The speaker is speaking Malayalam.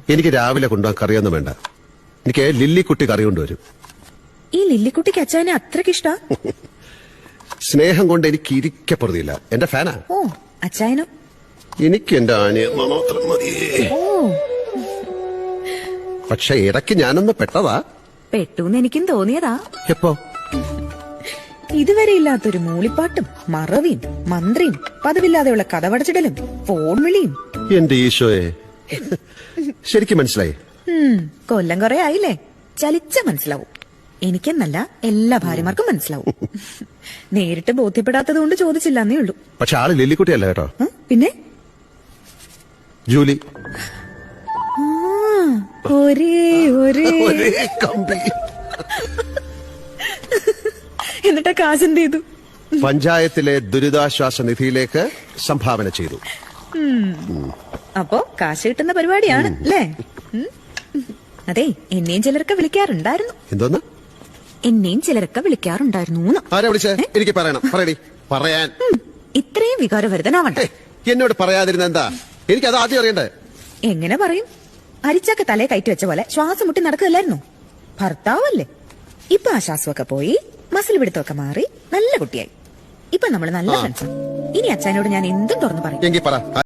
എനിക്ക് രാവിലെ കൊണ്ടുപോകാൻ കറിയൊന്നും വേണ്ട. എനിക്ക് ലില്ലിക്കുട്ടി കറി കൊണ്ടുവരും. ഈ ലില്ലിക്കുട്ടിക്ക് അച്ചായനെ അത്രക്കിഷ്ട? സ്നേഹം കൊണ്ട് എനിക്ക് ഇരിക്കപ്പെടുന്നില്ല. എന്റെ ഫാനാ. ഓ, അച്ചായനോ? എനിക്ക് എന്റെ ആനയെ മാത്രം മതി. ഓ, പക്ഷെ ഇടയ്ക്ക് ഞാനൊന്ന് പെട്ടതാ. പെട്ടൂന്ന് എനിക്കും തോന്നിയതാ. എപ്പോ? ഇതുവരെ ഇല്ലാത്തൊരു മൂളിപ്പാട്ടും മറവിയും മന്ത്രിയും പതിവില്ലാതെയുള്ള കഥവടച്ചിടലും ഫോൺ വിളിയും. എന്റെ ഈശോയെ, ശരിക്കും മനസ്സിലായി? കൊല്ലം കുറെ ആയില്ലേ, ചലിച്ച മനസ്സിലാവും. എനിക്കെന്നല്ല, എല്ലാ ഭാര്യമാർക്കും മനസ്സിലാവും. നേരിട്ട് ബോധ്യപ്പെടാത്തത് കൊണ്ട് ചോദിച്ചില്ലെന്നേ ഉള്ളൂ. പക്ഷെ ആള് ലില്ലിക്കുട്ടിയല്ല കേട്ടോ. പിന്നെ ജൂലി. ഒരേ കമ്പി. എന്നിട്ട് കാശെന്ത് ചെയ്തു? പഞ്ചായത്തിലെ ദുരിതാശ്വാസ നിധിയിലേക്ക് സംഭാവന ചെയ്തു. അപ്പോ കാശ് കിട്ടുന്ന പരിപാടിയാണ് അല്ലേ? അതെ, എന്നെയും ചിലരൊക്കെ വിളിക്കാറുണ്ടായിരുന്നു. എന്തോന്ന്? എന്നെയും ചിലരൊക്കെ വിളിക്കാറുണ്ടായിരുന്നു. ആരാ വിളിച്ചേ? എനിക്ക് പറയണം. പറയാൻ ഇത്രയും വികാരഭരിതനാവണ്ട. എന്നോട് പറയാതിരുന്ന എന്താ? എനിക്കത് ആദ്യം അറിയണ്ടേ. എങ്ങനെ പറയും? അരിച്ചൊക്കെ തലയെ കയറ്റി വെച്ച പോലെ ശ്വാസം മുട്ടി നടക്കുകയല്ലായിരുന്നു. ഭർത്താവല്ലേ. ഇപ്പൊ ആ ശ്വാസമൊക്കെ പോയി, മസിൽ പിടുത്തമൊക്കെ മാറി, നല്ല കുട്ടിയായി. ഇപ്പൊ നമ്മള് നല്ല ഫ്രണ്ട്സ്. ഇനി അച്ഛനോട് ഞാൻ എന്തും തുറന്നു പറയും. എങ്കിൽ പറ.